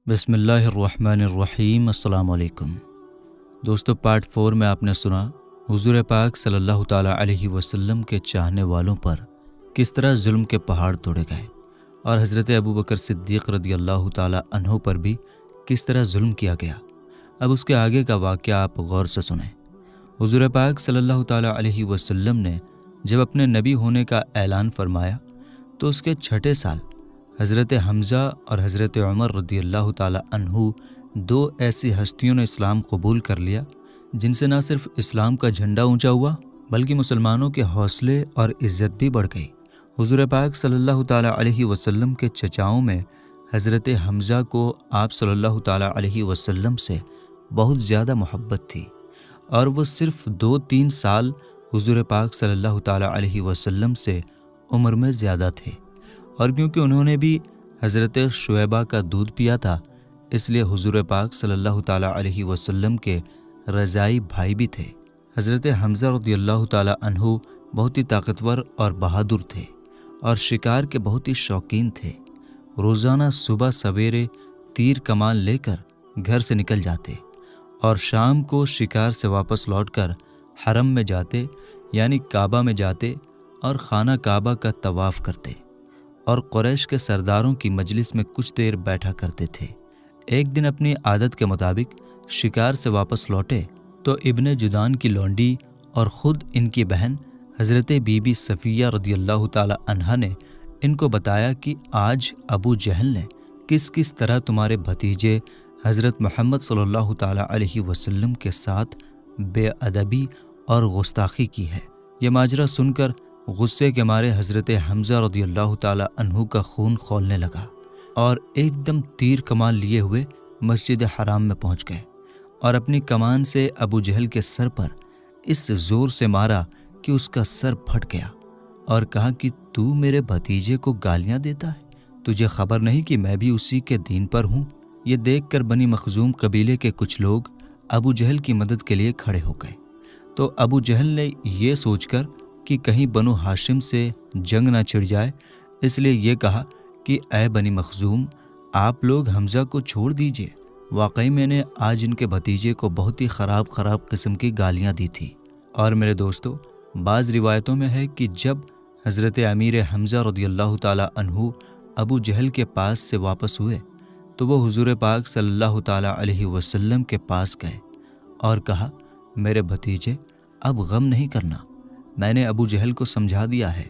بسم اللہ الرحمن الرحیم۔ السلام علیکم دوستو، پارٹ 4 میں آپ نے سنا حضور پاک صلی اللہ تعالیٰ علیہ وسلم کے چاہنے والوں پر کس طرح ظلم کے پہاڑ توڑے گئے، اور حضرت ابوبکر صدیق رضی اللہ تعالیٰ عنہ پر بھی کس طرح ظلم کیا گیا۔ اب اس کے آگے کا واقعہ آپ غور سے سنیں۔ حضور پاک صلی اللہ تعالیٰ علیہ وسلم نے جب اپنے نبی ہونے کا اعلان فرمایا تو اس کے چھٹے سال حضرت حمزہ اور حضرت عمر رضی اللہ تعالیٰ عنہ دو ایسی ہستیوں نے اسلام قبول کر لیا جن سے نہ صرف اسلام کا جھنڈا اونچا ہوا بلکہ مسلمانوں کے حوصلے اور عزت بھی بڑھ گئی۔ حضور پاک صلی اللہ تعالیٰ علیہ وسلم کے چچاؤں میں حضرت حمزہ کو آپ صلی اللہ تعالیٰ علیہ وسلم سے بہت زیادہ محبت تھی، اور وہ صرف 2-3 سال حضور پاک صلی اللہ تعالیٰ علیہ وسلم سے عمر میں زیادہ تھے، اور کیونکہ انہوں نے بھی حضرت شعیبہ کا دودھ پیا تھا اس لیے حضور پاک صلی اللہ تعالیٰ علیہ وسلم کے رضائی بھائی بھی تھے۔ حضرت حمزہ رضی اللہ تعالیٰ عنہ بہت ہی طاقتور اور بہادر تھے اور شکار کے بہت ہی شوقین تھے۔ روزانہ صبح سویرے تیر کمان لے کر گھر سے نکل جاتے اور شام کو شکار سے واپس لوٹ کر حرم میں جاتے، یعنی کعبہ میں جاتے اور خانہ کعبہ کا طواف کرتے اور قریش کے سرداروں کی مجلس میں کچھ دیر بیٹھا کرتے تھے۔ ایک دن اپنی عادت کے مطابق شکار سے واپس لوٹے تو ابن جدعان کی لونڈی اور خود ان کی بہن حضرت بی بی صفیہ رضی اللہ تعالی عنہا نے ان کو بتایا کہ آج ابو جہل نے کس طرح تمہارے بھتیجے حضرت محمد صلی اللہ تعالی علیہ وسلم کے ساتھ بے ادبی اور گستاخی کی ہے۔ یہ ماجرا سن کر غصے کے مارے حضرت حمزہ رضی اللہ تعالی عنہ کا خون کھولنے لگا اور ایک دم تیر کمان لیے ہوئے مسجد حرام میں پہنچ گئے اور اپنی کمان سے ابو جہل کے سر پر اس زور سے مارا کہ اس کا سر پھٹ گیا، اور کہا کہ تو میرے بھتیجے کو گالیاں دیتا ہے، تجھے خبر نہیں کہ میں بھی اسی کے دین پر ہوں؟ یہ دیکھ کر بنی مخزوم قبیلے کے کچھ لوگ ابو جہل کی مدد کے لیے کھڑے ہو گئے، تو ابو جہل نے یہ سوچ کر کہ کہیں بنو ہاشم سے جنگ نہ چھڑ جائے، اس لیے یہ کہا کہ اے بنی مخزوم، آپ لوگ حمزہ کو چھوڑ دیجئے، واقعی میں نے آج ان کے بھتیجے کو بہت ہی خراب قسم کی گالیاں دی تھی۔ اور میرے دوستو، بعض روایتوں میں ہے کہ جب حضرت امیر حمزہ رضی اللہ تعالیٰ عنہ ابو جہل کے پاس سے واپس ہوئے تو وہ حضور پاک صلی اللہ تعالیٰ علیہ وسلم کے پاس گئے اور کہا، میرے بھتیجے، اب غم نہیں کرنا، میں نے ابو جہل کو سمجھا دیا ہے،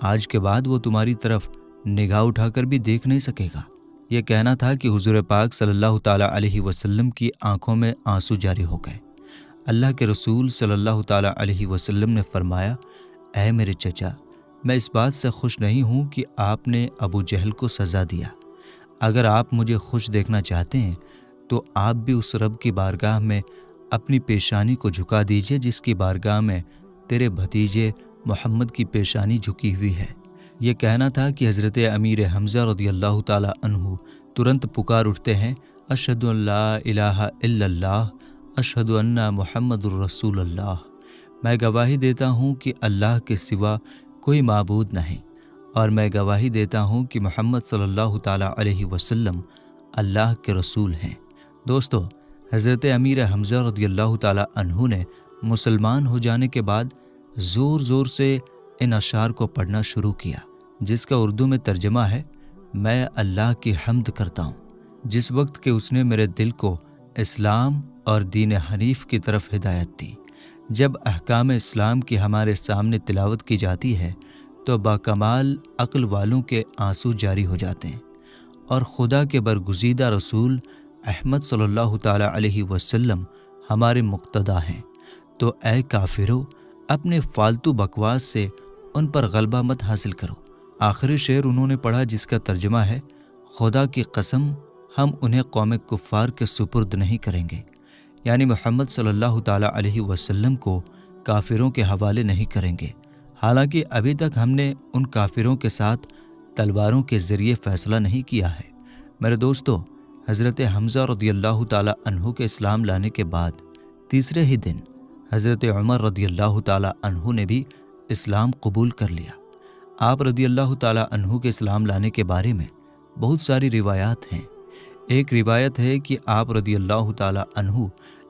آج کے بعد وہ تمہاری طرف نگاہ اٹھا کر بھی دیکھ نہیں سکے گا۔ یہ کہنا تھا کہ حضور پاک صلی اللہ تعالیٰ علیہ وسلم کی آنکھوں میں آنسو جاری ہو گئے۔ اللہ کے رسول صلی اللہ تعالیٰ علیہ وسلم نے فرمایا، اے میرے چچا، میں اس بات سے خوش نہیں ہوں کہ آپ نے ابو جہل کو سزا دیا۔ اگر آپ مجھے خوش دیکھنا چاہتے ہیں تو آپ بھی اس رب کی بارگاہ میں اپنی پیشانی کو جھکا دیجئے جس کی بارگاہ میں تیرے بھتیجے محمد کی پیشانی جھکی ہوئی ہے۔ یہ کہنا تھا کہ حضرت امیر حمزہ رضی اللہ تعالیٰ عنہ ترنت پکار اٹھتے ہیں، اشہد ان لا الہ الا اللہ، اشہد ان محمد الرسول اللہ، میں گواہی دیتا ہوں کہ اللہ کے سوا کوئی معبود نہیں، اور میں گواہی دیتا ہوں کہ محمد صلی اللہ تعالیٰ علیہ وسلم اللہ کے رسول ہیں۔ دوستو، حضرت امیر حمزہ رضی اللہ تعالیٰ عنہ نے مسلمان ہو جانے کے بعد زور زور سے ان اشعار کو پڑھنا شروع کیا، جس کا اردو میں ترجمہ ہے، میں اللہ کی حمد کرتا ہوں جس وقت کہ اس نے میرے دل کو اسلام اور دین حنیف کی طرف ہدایت دی۔ جب احکام اسلام کی ہمارے سامنے تلاوت کی جاتی ہے تو باکمال عقل والوں کے آنسو جاری ہو جاتے ہیں، اور خدا کے برگزیدہ رسول احمد صلی اللہ تعالیٰ علیہ وسلم ہمارے مقتدی ہیں، تو اے کافرو، اپنے فالتو بکواس سے ان پر غلبہ مت حاصل کرو۔ آخری شعر انہوں نے پڑھا جس کا ترجمہ ہے، خدا کی قسم ہم انہیں قوم کفار کے سپرد نہیں کریں گے، یعنی محمد صلی اللہ تعالیٰ علیہ وسلم کو کافروں کے حوالے نہیں کریں گے، حالانکہ ابھی تک ہم نے ان کافروں کے ساتھ تلواروں کے ذریعے فیصلہ نہیں کیا ہے۔ میرے دوستو، حضرت حمزہ رضی اللہ تعالیٰ عنہ کے اسلام لانے کے بعد تیسرے ہی دن حضرت عمر رضی اللہ تعالیٰ عنہ نے بھی اسلام قبول کر لیا۔ آپ رضی اللہ تعالیٰ عنہ کے اسلام لانے کے بارے میں بہت ساری روایات ہیں۔ ایک روایت ہے کہ آپ رضی اللہ تعالیٰ عنہ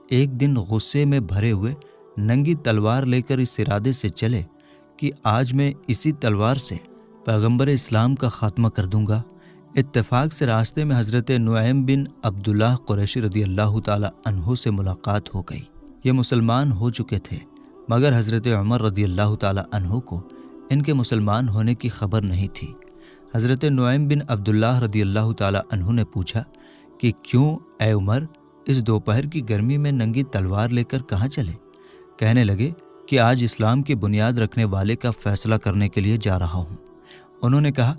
ایک دن غصے میں بھرے ہوئے ننگی تلوار لے کر اس ارادے سے چلے کہ آج میں اسی تلوار سے پیغمبر اسلام کا خاتمہ کر دوں گا۔ اتفاق سے راستے میں حضرت نعیم بن عبداللہ قریشی رضی اللہ تعالیٰ عنہ سے ملاقات ہو گئی۔ یہ مسلمان ہو چکے تھے، مگر حضرت عمر رضی اللہ تعالیٰ عنہ کو ان کے مسلمان ہونے کی خبر نہیں تھی۔ حضرت نعیم بن عبداللہ رضی اللہ تعالیٰ عنہ نے پوچھا کہ کیوں اے عمر، اس دوپہر کی گرمی میں ننگی تلوار لے کر کہاں چلے؟ کہنے لگے کہ آج اسلام کی بنیاد رکھنے والے کا فیصلہ کرنے کے لیے جا رہا ہوں۔ انہوں نے کہا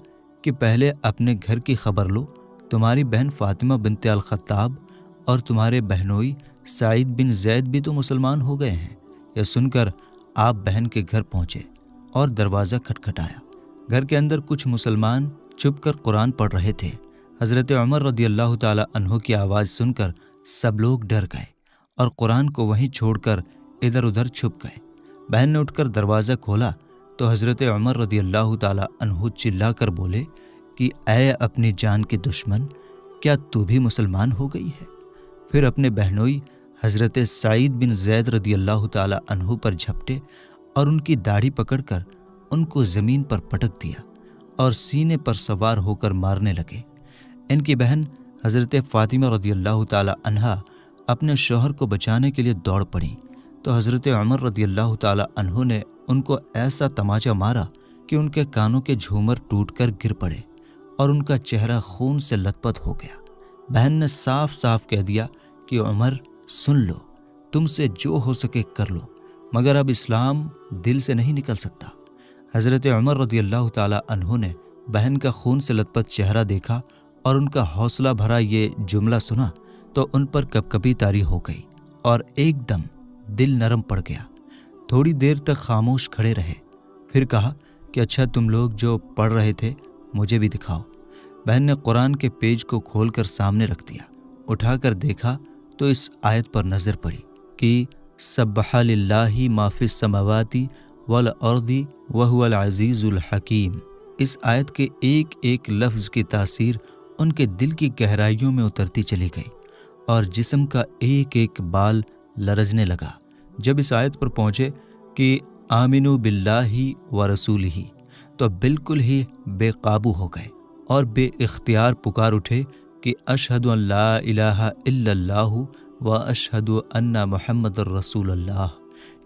کہ پہلے اپنے گھر کی خبر لو، تمہاری بہن فاطمہ بنت الخطاب اور تمہارے بہنوئی سعید بن زید بھی تو مسلمان ہو گئے ہیں۔ یہ سن کر آپ بہن کے گھر پہنچے اور دروازہ کھٹکھٹایا۔ گھر کے اندر کچھ مسلمان چھپ کر قرآن پڑھ رہے تھے۔ حضرت عمر رضی اللہ تعالیٰ عنہ کی آواز سن کر سب لوگ ڈر گئے اور قرآن کو وہیں چھوڑ کر ادھر ادھر چھپ گئے۔ بہن نے اٹھ کر دروازہ کھولا تو حضرت عمر رضی اللہ تعالیٰ عنہ چلا کر بولے کہ اے اپنی جان کے دشمن، کیا تو بھی مسلمان ہو گئی ہے؟ پھر اپنے بہنوئی حضرت سعید بن زید رضی اللہ تعالیٰ عنہ پر جھپٹے اور ان کی داڑھی پکڑ کر ان کو زمین پر پٹک دیا اور سینے پر سوار ہو کر مارنے لگے۔ ان کی بہن حضرت فاطمہ رضی اللہ تعالیٰ عنہا اپنے شوہر کو بچانے کے لیے دوڑ پڑیں تو حضرت عمر رضی اللہ تعالیٰ عنہ نے ان کو ایسا تماچا مارا کہ ان کے کانوں کے جھومر ٹوٹ کر گر پڑے اور ان کا چہرہ خون سے لت پت ہو گیا۔ بہن نے صاف صاف کہہ دیا کہ عمر سن لو، تم سے جو ہو سکے کر لو، مگر اب اسلام دل سے نہیں نکل سکتا۔ حضرت عمر رضی اللہ تعالیٰ عنہ نے بہن کا خون سے لت پت چہرہ دیکھا اور ان کا حوصلہ بھرا یہ جملہ سنا تو ان پر کپکپی طاری ہو گئی اور ایک دم دل نرم پڑ گیا۔ تھوڑی دیر تک خاموش کھڑے رہے، پھر کہا کہ اچھا تم لوگ جو پڑھ رہے تھے مجھے بھی دکھاؤ۔ بہن نے قرآن کے پیج کو کھول کر سامنے رکھ دیا۔ اٹھا کر دیکھا تو اس آیت پر نظر پڑی کہ سبح للہ ما فی السماوات والارض وہو العزیز الحکیم۔ اس آیت کے ایک ایک لفظ کی تاثیر ان کے دل کی گہرائیوں میں اترتی چلی گئی اور جسم کا ایک ایک بال لرزنے لگا۔ جب اس آیت پر پہنچے کہ آمنوا باللہ ورسولہ تو بالکل ہی بے قابو ہو گئے اور بے اختیار پکار اٹھے کہ اشہد ان لا الہ الا اللہ و اشہد ان محمد الرسول اللہ۔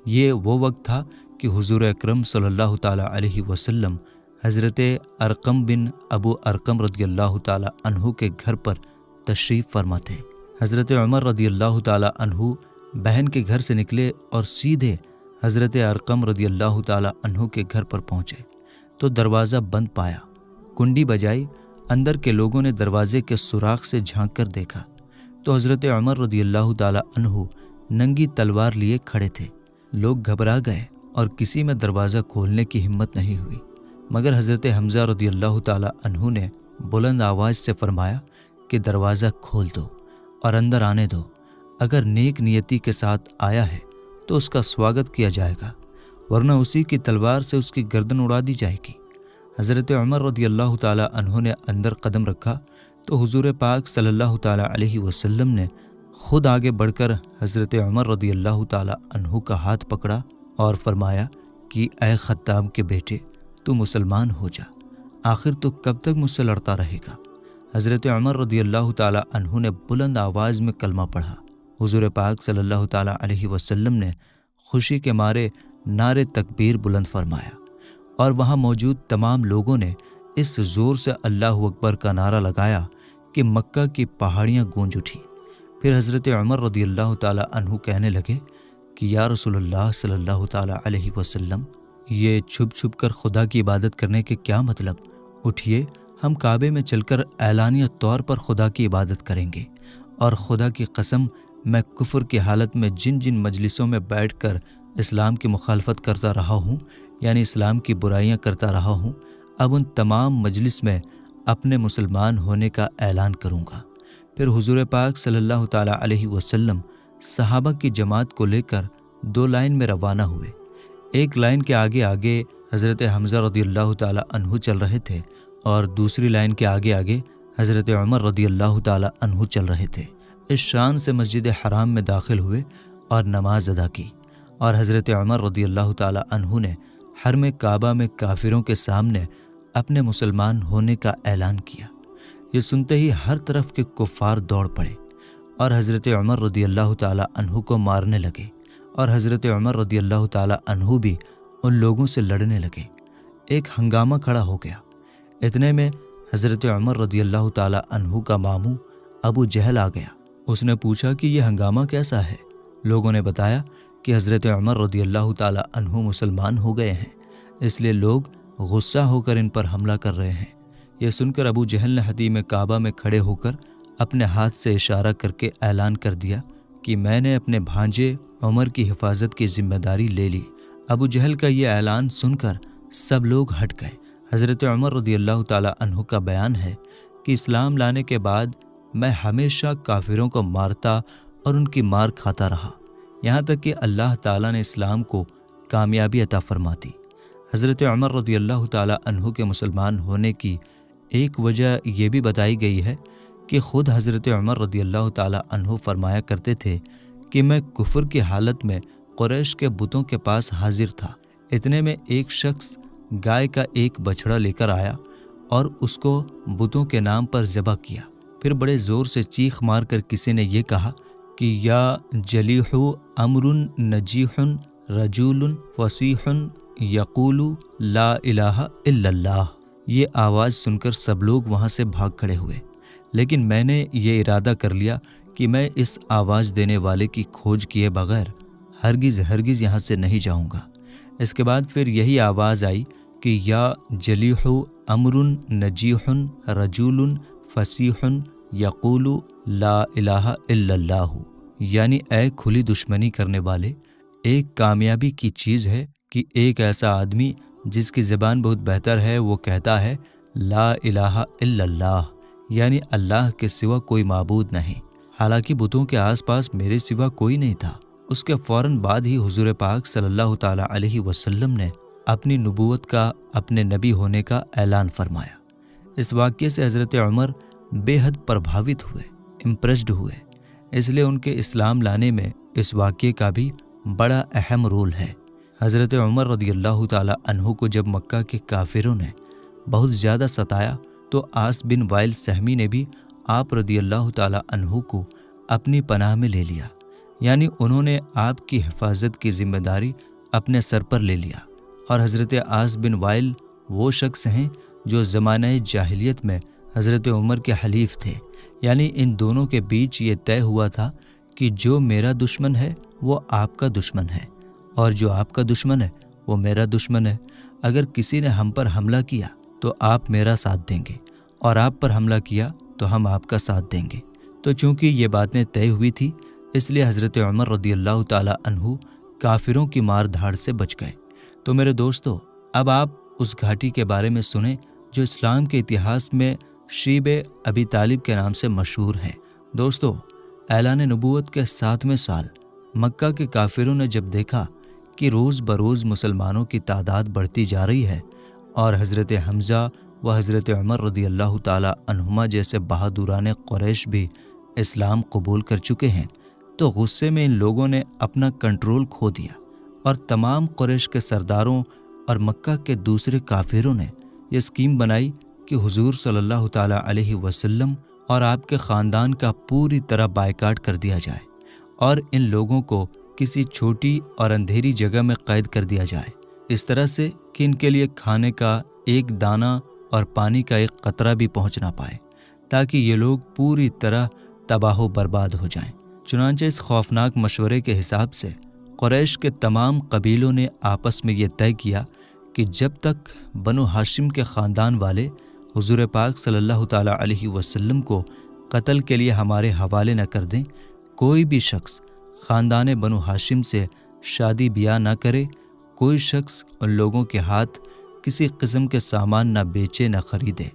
یہ وہ وقت تھا کہ حضور اکرم صلی اللہ تعالیٰ علیہ وسلم حضرت ارقم بن ابو ارقم رضی اللہ تعالیٰ عنہ کے گھر پر تشریف فرما تھے۔ حضرت عمر رضی اللہ تعالیٰ عنہ بہن کے گھر سے نکلے اور سیدھے حضرت ارقم رضی اللہ تعالیٰ عنہ کے گھر پر پہنچے تو دروازہ بند پایا۔ کنڈی بجائی، اندر کے لوگوں نے دروازے کے سوراخ سے جھانک کر دیکھا تو حضرت عمر رضی اللہ تعالیٰ عنہ ننگی تلوار لیے کھڑے تھے۔ لوگ گھبرا گئے اور کسی میں دروازہ کھولنے کی ہمت نہیں ہوئی، مگر حضرت حمزہ رضی اللہ تعالیٰ عنہ نے بلند آواز سے فرمایا کہ دروازہ کھول دو اور اندر آنے دو، اگر نیک نیتی کے ساتھ آیا ہے تو اس کا سواگت کیا جائے گا، ورنہ اسی کی تلوار سے اس کی گردن اڑا دی جائے گی۔ حضرت عمر رضی اللہ تعالیٰ عنہ نے اندر قدم رکھا تو حضور پاک صلی اللہ تعالیٰ علیہ وسلم نے خود آگے بڑھ کر حضرت عمر رضی اللہ تعالیٰ عنہ کا ہاتھ پکڑا اور فرمایا کہ اے خطاب کے بیٹے، تو مسلمان ہو جا، آخر تو کب تک مجھ سے لڑتا رہے گا؟ حضرت عمر رضی اللہ تعالیٰ عنہ نے بلند آواز میں کلمہ پڑھا۔ حضور پاک صلی اللہ تعالیٰ علیہ وسلم نے خوشی کے مارے نعرے تکبیر بلند فرمایا اور وہاں موجود تمام لوگوں نے اس زور سے اللہ اکبر کا نعرہ لگایا کہ مکہ کی پہاڑیاں گونج اٹھیں۔ پھر حضرت عمر رضی اللہ تعالیٰ عنہ کہنے لگے کہ یا رسول اللہ صلی اللہ تعالیٰ علیہ وسلم، یہ چھپ چھپ کر خدا کی عبادت کرنے کے کیا مطلب؟ اٹھیے، ہم کعبے میں چل کر اعلانیہ طور پر خدا کی عبادت کریں گے، اور خدا کی قسم میں کفر کی حالت میں جن جن مجلسوں میں بیٹھ کر اسلام کی مخالفت کرتا رہا ہوں، یعنی اسلام کی برائیاں کرتا رہا ہوں، اب ان تمام مجلس میں اپنے مسلمان ہونے کا اعلان کروں گا۔ پھر حضور پاک صلی اللہ تعالیٰ علیہ وسلم صحابہ کی جماعت کو لے کر 2 لائن میں روانہ ہوئے۔ ایک لائن کے آگے آگے حضرت حمزہ رضی اللہ تعالیٰ عنہ چل رہے تھے اور دوسری لائن کے آگے آگے حضرت عمر رضی اللہ تعالی عنہ چل رہے تھے۔ اس شان سے مسجد حرام میں داخل ہوئے اور نماز ادا کی، اور حضرت عمر رضی اللہ تعالی عنہ نے حرم کعبہ میں کافروں کے سامنے اپنے مسلمان ہونے کا اعلان کیا۔ یہ سنتے ہی ہر طرف کے کفار دوڑ پڑے اور حضرت عمر رضی اللہ تعالی عنہ کو مارنے لگے، اور حضرت عمر رضی اللہ تعالی عنہ بھی ان لوگوں سے لڑنے لگے۔ ایک ہنگامہ کھڑا ہو گیا۔ اتنے میں حضرت عمر رضی اللہ تعالی عنہ کا ماموں ابو جہل آ گیا۔ اس نے پوچھا کہ یہ ہنگامہ کیسا ہے؟ لوگوں نے بتایا کہ حضرت عمر رضی اللہ تعالی عنہ مسلمان ہو گئے ہیں، اس لیے لوگ غصہ ہو کر ان پر حملہ کر رہے ہیں۔ یہ سن کر ابو جہل نے حتیم کعبہ میں کھڑے ہو کر اپنے ہاتھ سے اشارہ کر کے اعلان کر دیا کہ میں نے اپنے بھانجے عمر کی حفاظت کی ذمہ داری لے لی۔ ابو جہل کا یہ اعلان سن کر سب لوگ ہٹ گئے۔ حضرت عمر رضی اللہ تعالی عنہ کا بیان ہے کہ اسلام لانے کے بعد میں ہمیشہ کافروں کو مارتا اور ان کی مار کھاتا رہا، یہاں تک کہ اللہ تعالیٰ نے اسلام کو کامیابی عطا فرما دی۔ حضرت عمر رضی اللہ تعالی عنہ کے مسلمان ہونے کی ایک وجہ یہ بھی بتائی گئی ہے کہ خود حضرت عمر رضی اللہ تعالی عنہ فرمایا کرتے تھے کہ میں کفر کی حالت میں قریش کے بتوں کے پاس حاضر تھا۔ اتنے میں ایک شخص گائے کا ایک بچھڑا لے کر آیا اور اس کو بتوں کے نام پر ذبح کیا۔ پھر بڑے زور سے چیخ مار کر کسی نے یہ کہا کہ یا جلیح امر نجیح رجول فصیح یقول لا الہ الا اللہ۔ یہ آواز سن کر سب لوگ وہاں سے بھاگ کھڑے ہوئے، لیکن میں نے یہ ارادہ کر لیا کہ میں اس آواز دینے والے کی کھوج کیے بغیر ہرگز یہاں سے نہیں جاؤں گا۔ اس کے بعد پھر یہی آواز آئی کہ یا جلیح امر نجیح رجول فصیح یقول لا الہ الا اللہ، یعنی اے کھلی دشمنی کرنے والے، ایک کامیابی کی چیز ہے کہ ایک ایسا آدمی جس کی زبان بہت بہتر ہے وہ کہتا ہے لا الہ الا اللہ، یعنی اللہ کے سوا کوئی معبود نہیں۔ حالانکہ بتوں کے آس پاس میرے سوا کوئی نہیں تھا۔ اس کے فوراً بعد ہی حضور پاک صلی اللہ تعالی علیہ وسلم نے اپنی نبوت کا، اپنے نبی ہونے کا اعلان فرمایا۔ اس واقعے سے حضرت عمر بے حد پربھاوت ہوئے، امپریسڈ ہوئے، اس لیے ان کے اسلام لانے میں اس واقعے کا بھی بڑا اہم رول ہے۔ حضرت عمر رضی اللہ تعالی عنہ کو جب مکہ کے کافروں نے بہت زیادہ ستایا تو عاص بن وائل سہمی نے بھی آپ رضی اللہ تعالی عنہ کو اپنی پناہ میں لے لیا، یعنی انہوں نے آپ کی حفاظت کی ذمہ داری اپنے سر پر لے لیا۔ اور حضرت عاص بن وائل وہ شخص ہیں جو زمانہ جاہلیت میں حضرت عمر کے حلیف تھے، یعنی ان دونوں کے بیچ یہ طے ہوا تھا کہ جو میرا دشمن ہے وہ آپ کا دشمن ہے، اور جو آپ کا دشمن ہے وہ میرا دشمن ہے۔ اگر کسی نے ہم پر حملہ کیا تو آپ میرا ساتھ دیں گے، اور آپ پر حملہ کیا تو ہم آپ کا ساتھ دیں گے۔ تو چونکہ یہ باتیں طے ہوئی تھی، اس لیے حضرت عمر رضی اللہ تعالی عنہ کافروں کی مار دھاڑ سے بچ گئے۔ تو میرے دوستو، اب آپ اس گھاٹی کے بارے میں سنیں جو اسلام کے اتہاس میں شیب ابی طالب کے نام سے مشہور ہے۔ دوستو، اعلان نبوت کے 7ویں سال مکہ کے کافروں نے جب دیکھا کہ روز بروز مسلمانوں کی تعداد بڑھتی جا رہی ہے اور حضرت حمزہ و حضرت عمر رضی اللہ تعالی عنہما جیسے بہادران قریش بھی اسلام قبول کر چکے ہیں، تو غصے میں ان لوگوں نے اپنا کنٹرول کھو دیا، اور تمام قریش کے سرداروں اور مکہ کے دوسرے کافروں نے یہ اسکیم بنائی کہ حضور صلی اللہ تعالی علیہ وسلم اور آپ کے خاندان کا پوری طرح بائیکاٹ کر دیا جائے، اور ان لوگوں کو کسی چھوٹی اور اندھیری جگہ میں قید کر دیا جائے، اس طرح سے کہ ان کے لیے کھانے کا ایک دانہ اور پانی کا ایک قطرہ بھی پہنچ نہ پائے، تاکہ یہ لوگ پوری طرح تباہ و برباد ہو جائیں۔ چنانچہ اس خوفناک مشورے کے حساب سے قریش کے تمام قبیلوں نے آپس میں یہ طے کیا کہ جب تک بنو ہاشم کے خاندان والے حضور پاک صلی اللہ تعالی علیہ وسلم کو قتل کے لیے ہمارے حوالے نہ کر دیں، کوئی بھی شخص خاندان بنو ہاشم سے شادی بیاہ نہ کرے، کوئی شخص ان لوگوں کے ہاتھ کسی قسم کے سامان نہ بیچے نہ خریدے،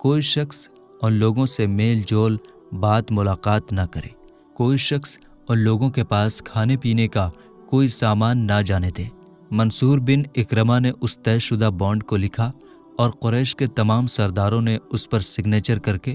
کوئی شخص ان لوگوں سے میل جول بات ملاقات نہ کرے، کوئی شخص ان لوگوں کے پاس کھانے پینے کا کوئی سامان نہ جانے دے۔ منصور بن اکرمہ نے اس طے شدہ بانڈ کو لکھا اور قریش کے تمام سرداروں نے اس پر سگنیچر کر کے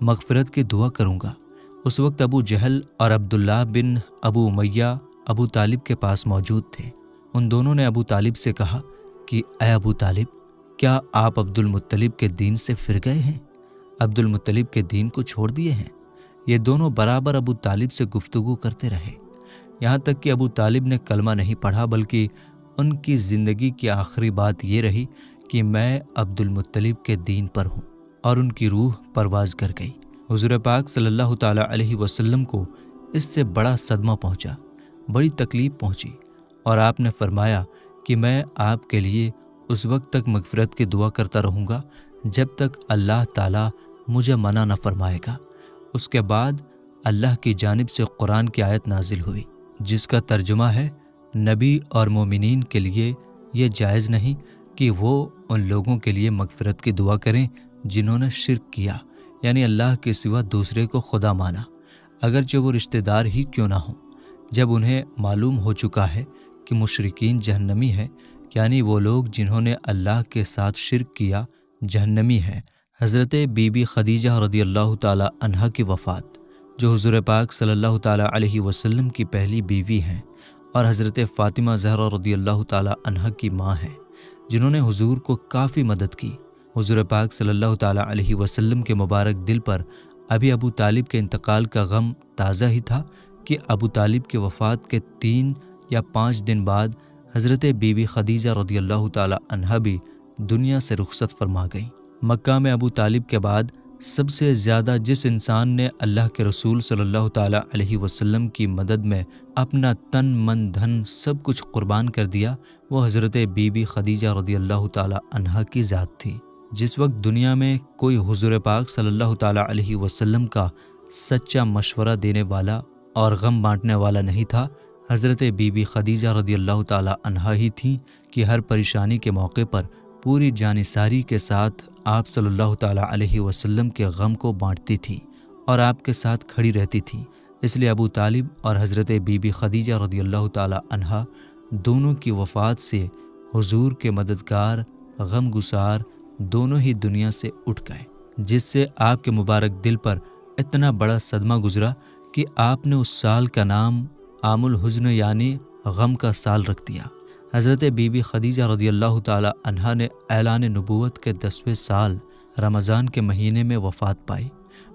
مغفرت کی دعا کروں گا۔ اس وقت ابو جہل اور عبداللہ بن ابو امیہ ابو طالب کے پاس موجود تھے۔ ان دونوں نے ابو طالب سے کہا کہ اے ابو طالب، کیا آپ عبد المطلب کے دین سے پھر گئے ہیں؟ عبد المطلب کے دین کو چھوڑ دیے ہیں؟ یہ دونوں برابر ابو طالب سے گفتگو کرتے رہے، یہاں تک کہ ابو طالب نے کلمہ نہیں پڑھا، بلکہ ان کی زندگی کی آخری بات یہ رہی کہ میں عبد المطلب کے دین پر ہوں، اور ان کی روح پرواز کر گئی۔ حضور پاک صلی اللہ تعالیٰ علیہ وسلم کو اس سے بڑا صدمہ پہنچا، بڑی تکلیف پہنچی، اور آپ نے فرمایا کہ میں آپ کے لیے اس وقت تک مغفرت کی دعا کرتا رہوں گا جب تک اللہ تعالیٰ مجھے منع نہ فرمائے گا۔ اس کے بعد اللہ کی جانب سے قرآن کی آیت نازل ہوئی، جس کا ترجمہ ہے، نبی اور مومنین کے لیے یہ جائز نہیں کہ وہ ان لوگوں کے لیے مغفرت کی دعا کریں جنہوں نے شرک کیا، یعنی اللہ کے سوا دوسرے کو خدا مانا، اگرچہ وہ رشتہ دار ہی کیوں نہ ہوں، جب انہیں معلوم ہو چکا ہے کہ مشرکین جہنمی ہیں، یعنی وہ لوگ جنہوں نے اللہ کے ساتھ شرک کیا جہنمی ہیں۔ حضرت بی بی خدیجہ رضی اللہ تعالی عنہا کی وفات، جو حضور پاک صلی اللہ تعالی علیہ وسلم کی پہلی بیوی ہیں اور حضرت فاطمہ زہرا رضی اللہ تعالی عنہا کی ماں ہیں، جنہوں نے حضور کو کافی مدد کی۔ حضور پاک صلی اللہ تعالی علیہ وسلم کے مبارک دل پر ابھی ابو طالب کے انتقال کا غم تازہ ہی تھا کہ ابو طالب کی وفات کے 3 یا 5 دن بعد حضرت بی بی خدیجہ رضی اللہ تعالی عنہا بھی دنیا سے رخصت فرما گئیں۔ مکہ میں ابو طالب کے بعد سب سے زیادہ جس انسان نے اللہ کے رسول صلی اللہ تعالیٰ علیہ وسلم کی مدد میں اپنا تن من دھن سب کچھ قربان کر دیا، وہ حضرت بی بی خدیجہ رضی اللہ تعالیٰ عنہا کی ذات تھی۔ جس وقت دنیا میں کوئی حضور پاک صلی اللہ تعالیٰ علیہ وسلم کا سچا مشورہ دینے والا اور غم بانٹنے والا نہیں تھا، حضرت بی بی خدیجہ رضی اللہ تعالیٰ عنہا ہی تھیں کہ ہر پریشانی کے موقع پر پوری جانثاری کے ساتھ آپ صلی اللہ تعالیٰ علیہ وسلم کے غم کو بانٹتی تھی اور آپ کے ساتھ کھڑی رہتی تھی۔ اس لیے ابو طالب اور حضرت بی بی خدیجہ رضی اللہ تعالیٰ عنہا دونوں کی وفات سے حضور کے مددگار، غم گسار دونوں ہی دنیا سے اٹھ گئے، جس سے آپ کے مبارک دل پر اتنا بڑا صدمہ گزرا کہ آپ نے اس سال کا نام عام الحزن یعنی غم کا سال رکھ دیا۔ حضرت بی بی خدیجہ رضی اللہ تعالی عنہا نے اعلان نبوت کے 10ویں سال رمضان کے مہینے میں وفات پائی۔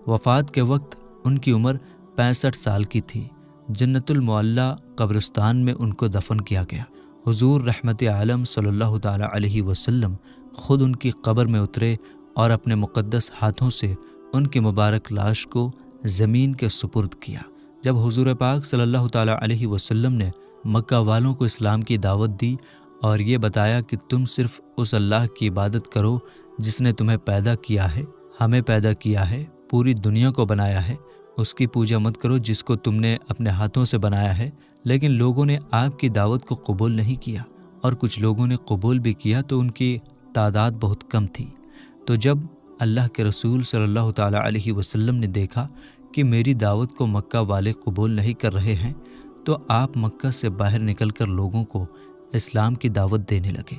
وفات کے وقت ان کی عمر 65 سال کی تھی۔ جنت المعلیٰ قبرستان میں ان کو دفن کیا گیا۔ حضور رحمت عالم صلی اللہ تعالی علیہ وسلم خود ان کی قبر میں اترے اور اپنے مقدس ہاتھوں سے ان کی مبارک لاش کو زمین کے سپرد کیا۔ جب حضور پاک صلی اللہ تعالی علیہ وسلم نے مکہ والوں کو اسلام کی دعوت دی اور یہ بتایا کہ تم صرف اس اللہ کی عبادت کرو جس نے تمہیں پیدا کیا ہے، ہمیں پیدا کیا ہے، پوری دنیا کو بنایا ہے، اس کی پوجا مت کرو جس کو تم نے اپنے ہاتھوں سے بنایا ہے، لیکن لوگوں نے آپ کی دعوت کو قبول نہیں کیا، اور کچھ لوگوں نے قبول بھی کیا تو ان کی تعداد بہت کم تھی۔ تو جب اللہ کے رسول صلی اللہ تعالی علیہ وسلم نے دیکھا کہ میری دعوت کو مکہ والے قبول نہیں کر رہے ہیں، تو آپ مکہ سے باہر نکل کر لوگوں کو اسلام کی دعوت دینے لگے۔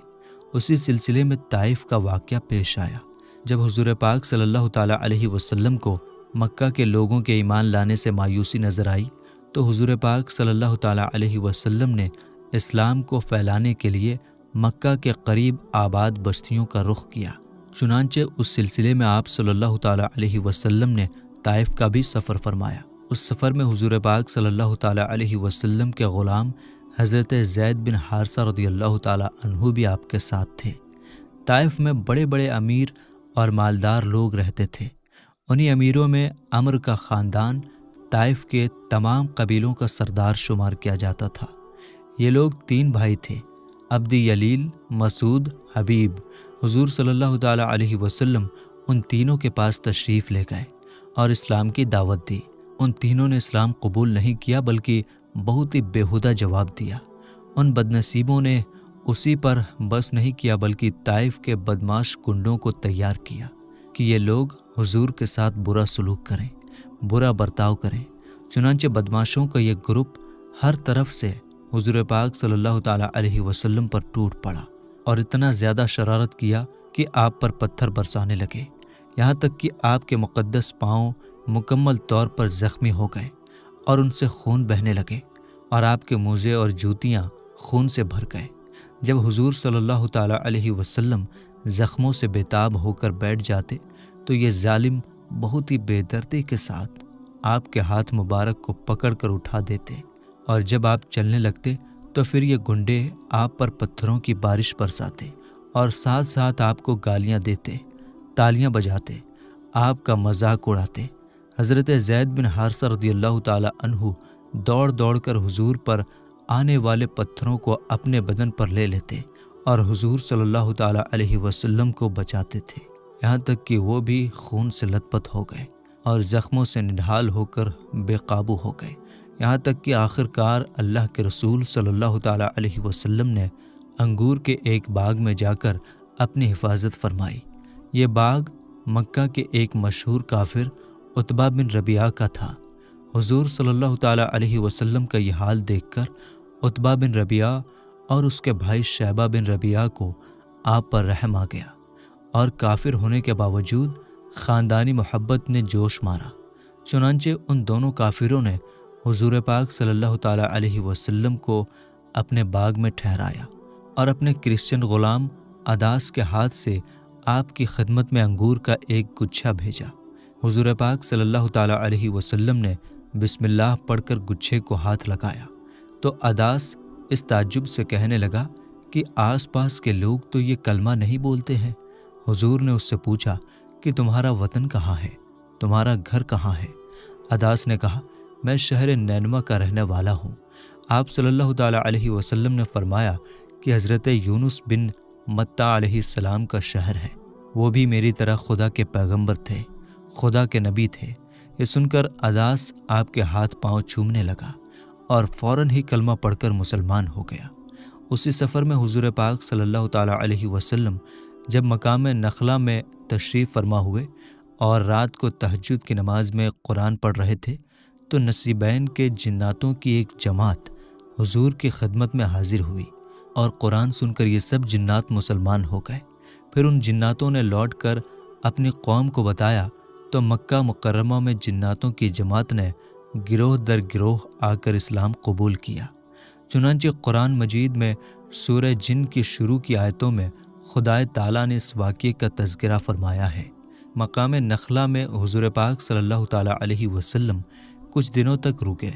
اسی سلسلے میں طائف کا واقعہ پیش آیا۔ جب حضور پاک صلی اللہ تعالی علیہ وسلم کو مکہ کے لوگوں کے ایمان لانے سے مایوسی نظر آئی، تو حضور پاک صلی اللہ تعالی علیہ وسلم نے اسلام کو پھیلانے کے لیے مکہ کے قریب آباد بستیوں کا رخ کیا۔ چنانچہ اس سلسلے میں آپ صلی اللہ تعالی علیہ وسلم نے طائف کا بھی سفر فرمایا۔ اس سفر میں حضور پاک صلی اللہ تعالی علیہ وسلم کے غلام حضرت زید بن حارثہ رضی اللہ تعالی عنہ بھی آپ کے ساتھ تھے۔ طائف میں بڑے بڑے امیر اور مالدار لوگ رہتے تھے۔ انہی امیروں میں عمر کا خاندان طائف کے تمام قبیلوں کا سردار شمار کیا جاتا تھا۔ یہ لوگ 3 بھائی تھے، عبدی یلیل، مسعود، حبیب۔ حضور صلی اللہ تعالی علیہ وسلم ان تینوں کے پاس تشریف لے گئے اور اسلام کی دعوت دی۔ ان تینوں نے اسلام قبول نہیں کیا بلکہ بہت ہی بیہودہ جواب دیا۔ ان بدنصیبوں نے اسی پر بس نہیں کیا بلکہ طائف کے بدماش گنڈوں کو تیار کیا کہ یہ لوگ حضور کے ساتھ برا سلوک کریں، برا برتاؤ کریں۔ چنانچہ بدماشوں کا یہ گروپ ہر طرف سے حضور پاک صلی اللہ تعالی علیہ وسلم پر ٹوٹ پڑا اور اتنا زیادہ شرارت کیا کہ آپ پر پتھر برسانے لگے۔ یہاں تک کہ آپ کے مقدس پاؤں مکمل طور پر زخمی ہو گئے اور ان سے خون بہنے لگے، اور آپ کے موزے اور جوتیاں خون سے بھر گئے۔ جب حضور صلی اللہ تعالیٰ علیہ وسلم زخموں سے بےتاب ہو کر بیٹھ جاتے تو یہ ظالم بہت ہی بے دردی کے ساتھ آپ کے ہاتھ مبارک کو پکڑ کر اٹھا دیتے، اور جب آپ چلنے لگتے تو پھر یہ گنڈے آپ پر پتھروں کی بارش برساتے اور ساتھ ساتھ آپ کو گالیاں دیتے، تالیاں بجاتے، آپ کا مذاق اڑاتے۔ حضرت زید بن حارثہ رضی اللہ تعالیٰ عنہ دوڑ دوڑ کر حضور پر آنے والے پتھروں کو اپنے بدن پر لے لیتے اور حضور صلی اللہ تعالیٰ علیہ وسلم کو بچاتے تھے، یہاں تک کہ وہ بھی خون سے لت پت ہو گئے اور زخموں سے نڈھال ہو کر بے قابو ہو گئے، یہاں تک کہ آخر کار اللہ کے رسول صلی اللہ تعالیٰ علیہ وسلم نے انگور کے ایک باغ میں جا کر اپنی حفاظت فرمائی۔ یہ باغ مکہ کے ایک مشہور کافر عتبہ بن ربیعہ کا تھا۔ حضور صلی اللہ تعالیٰ علیہ وسلم کا یہ حال دیکھ کر عتبہ بن ربیعہ اور اس کے بھائی شیبہ بن ربیعہ کو آپ پر رحم آ گیا، اور کافر ہونے کے باوجود خاندانی محبت نے جوش مارا۔ چنانچہ ان دونوں کافروں نے حضور پاک صلی اللہ تعالیٰ علیہ وسلم کو اپنے باغ میں ٹھہرایا اور اپنے کرسچن غلام عداس کے ہاتھ سے آپ کی خدمت میں انگور کا ایک گچھا بھیجا۔ حضور پاک صلی اللہ تعالیٰ علیہ وسلم نے بسم اللہ پڑھ کر گچھے کو ہاتھ لگایا تو عداس اس تعجب سے کہنے لگا کہ آس پاس کے لوگ تو یہ کلمہ نہیں بولتے ہیں۔ حضور نے اس سے پوچھا کہ تمہارا وطن کہاں ہے، تمہارا گھر کہاں ہے؟ عداس نے کہا، میں شہر نینوا کا رہنے والا ہوں۔ آپ صلی اللہ تعالیٰ علیہ وسلم نے فرمایا کہ حضرت یونس بن متیٰ علیہ السلام کا شہر ہے، وہ بھی میری طرح خدا کے پیغمبر تھے، خدا کے نبی تھے۔ یہ سن کر عداس آپ کے ہاتھ پاؤں چومنے لگا اور فوراً ہی کلمہ پڑھ کر مسلمان ہو گیا۔ اسی سفر میں حضور پاک صلی اللہ تعالیٰ علیہ وسلم جب مقام نخلا میں تشریف فرما ہوئے اور رات کو تہجد کی نماز میں قرآن پڑھ رہے تھے تو نصیبین کے جناتوں کی ایک جماعت حضور کی خدمت میں حاضر ہوئی، اور قرآن سن کر یہ سب جنات مسلمان ہو گئے۔ پھر ان جناتوں نے لوٹ کر اپنی قوم کو بتایا تو مکہ مکرمہ میں جناتوں کی جماعت نے گروہ در گروہ آ کر اسلام قبول کیا۔ چنانچہ قرآن مجید میں سورہ جن کی شروع کی آیتوں میں خدائے تعالیٰ نے اس واقعے کا تذکرہ فرمایا ہے۔ مقام نخلا میں حضور پاک صلی اللہ تعالیٰ علیہ وسلم کچھ دنوں تک رکے،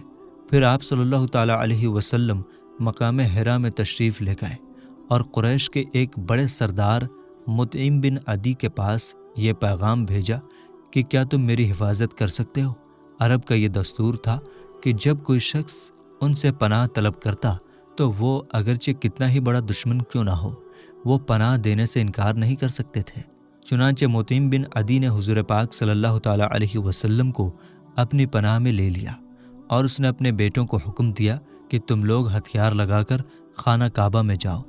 پھر آپ صلی اللہ تعالیٰ علیہ وسلم مقام حرا میں تشریف لے گئے اور قریش کے ایک بڑے سردار مطعم بن عدی کے پاس یہ پیغام بھیجا کہ کیا تم میری حفاظت کر سکتے ہو؟ عرب کا یہ دستور تھا کہ جب کوئی شخص ان سے پناہ طلب کرتا تو وہ اگرچہ کتنا ہی بڑا دشمن کیوں نہ ہو، وہ پناہ دینے سے انکار نہیں کر سکتے تھے۔ چنانچہ مطعم بن عدی نے حضور پاک صلی اللہ تعالیٰ علیہ وسلم کو اپنی پناہ میں لے لیا، اور اس نے اپنے بیٹوں کو حکم دیا کہ تم لوگ ہتھیار لگا کر خانہ کعبہ میں جاؤ،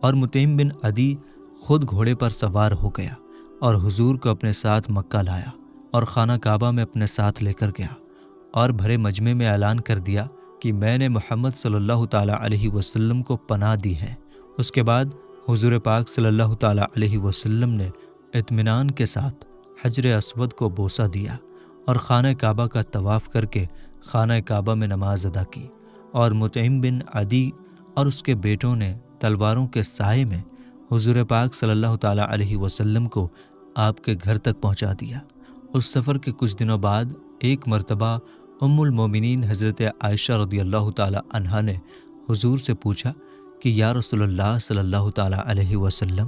اور مطعم بن عدی خود گھوڑے پر سوار ہو گیا اور حضور کو اپنے ساتھ مکہ لایا اور خانہ کعبہ میں اپنے ساتھ لے کر گیا، اور بھرے مجمع میں اعلان کر دیا کہ میں نے محمد صلی اللہ تعالیٰ علیہ وسلم کو پناہ دی ہے۔ اس کے بعد حضور پاک صلی اللہ تعالیٰ علیہ وسلم نے اطمینان کے ساتھ حجر اسود کو بوسہ دیا اور خانہ کعبہ کا طواف کر کے خانہ کعبہ میں نماز ادا کی، اور مطعم بن عدی اور اس کے بیٹوں نے تلواروں کے سائے میں حضور پاک صلی اللہ تعالیٰ علیہ وسلم کو آپ کے گھر تک پہنچا دیا۔ اس سفر کے کچھ دنوں بعد ایک مرتبہ ام المومنین حضرت عائشہ رضی اللہ تعالیٰ عنہا نے حضور سے پوچھا کہ یا رسول اللہ صلی اللہ تعالیٰ علیہ وسلم،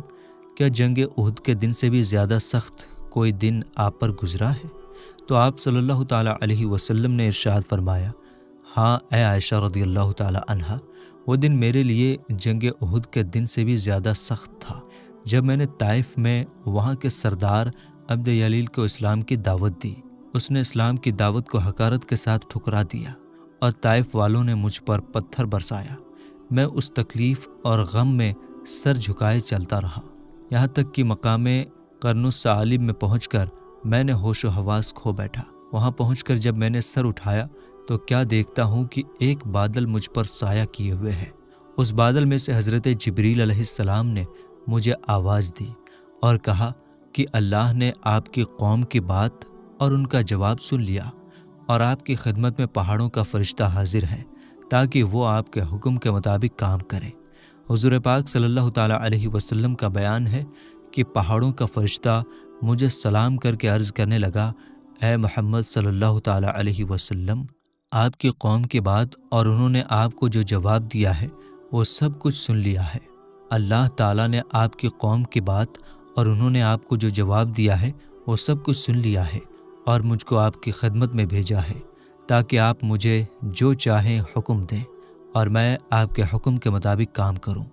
کیا جنگ احد کے دن سے بھی زیادہ سخت کوئی دن آپ پر گزرا ہے؟ تو آپ صلی اللہ تعالیٰ علیہ وسلم نے ارشاد فرمایا، ہاں اے عائشہ رضی اللہ تعالیٰ عنہا، وہ دن میرے لیے جنگ احد کے دن سے بھی زیادہ سخت تھا، جب میں نے طائف میں وہاں کے سردار عبد یلیل کو اسلام کی دعوت دی۔ اس نے اسلام کی دعوت کو حقارت کے ساتھ ٹھکرا دیا، اور طائف والوں نے مجھ پر پتھر برسایا۔ میں اس تکلیف اور غم میں سر جھکائے چلتا رہا، یہاں تک کہ مقام قرن الثعالب میں پہنچ کر میں نے ہوش و حواس کھو بیٹھا۔ وہاں پہنچ کر جب میں نے سر اٹھایا تو کیا دیکھتا ہوں کہ ایک بادل مجھ پر سایہ کیے ہوئے ہے۔ اس بادل میں سے حضرت جبریل علیہ السلام نے مجھے آواز دی اور کہا، کہ اللہ نے آپ کی قوم کی بات اور ان کا جواب سن لیا اور آپ کی خدمت میں پہاڑوں کا فرشتہ حاضر ہے تاکہ وہ آپ کے حکم کے مطابق کام کرے۔ حضور پاک صلی اللہ تعالیٰ علیہ وسلم کا بیان ہے کہ پہاڑوں کا فرشتہ مجھے سلام کر کے عرض کرنے لگا، اے محمد صلی اللہ تعالیٰ علیہ وسلم، آپ کی قوم کی بات اور انہوں نے آپ کو جو جواب دیا ہے وہ سب کچھ سن لیا ہے۔ اللہ تعالیٰ نے آپ کی قوم کی بات اور انہوں نے آپ کو جو جواب دیا ہے وہ سب کچھ سن لیا ہے اور مجھ کو آپ کی خدمت میں بھیجا ہے تاکہ آپ مجھے جو چاہیں حکم دیں اور میں آپ کے حکم کے مطابق کام کروں۔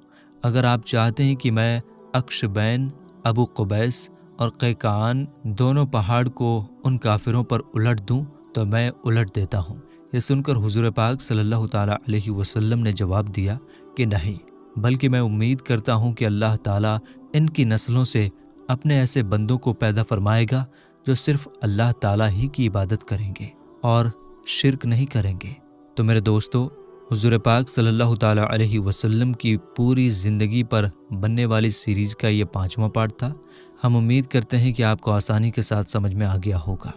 اگر آپ چاہتے ہیں کہ میں اکشبین، ابو قبیس اور قیقعان دونوں پہاڑ کو ان کافروں پر الٹ دوں تو میں الٹ دیتا ہوں۔ یہ سن کر حضور پاک صلی اللہ تعالیٰ علیہ وسلم نے جواب دیا کہ نہیں، بلکہ میں امید کرتا ہوں کہ اللہ تعالیٰ ان کی نسلوں سے اپنے ایسے بندوں کو پیدا فرمائے گا جو صرف اللہ تعالیٰ ہی کی عبادت کریں گے اور شرک نہیں کریں گے۔ تو میرے دوستو، حضور پاک صلی اللہ تعالیٰ علیہ وسلم کی پوری زندگی پر بننے والی سیریز کا یہ 5واں پارٹ تھا۔ ہم امید کرتے ہیں کہ آپ کو آسانی کے ساتھ سمجھ میں آ گیا ہوگا۔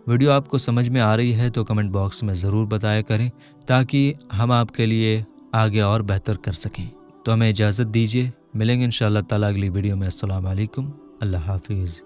ویڈیو آپ کو سمجھ میں آ رہی ہے تو کمنٹ باکس میں ضرور بتایا کریں تاکہ ہم آپ کے لیے آگے اور بہتر کر سکیں۔ تو ہمیں اجازت دیجیے، ملیں گے انشاءاللہ تعالیٰ اگلی ویڈیو میں۔ السلام علیکم، اللہ حافظ۔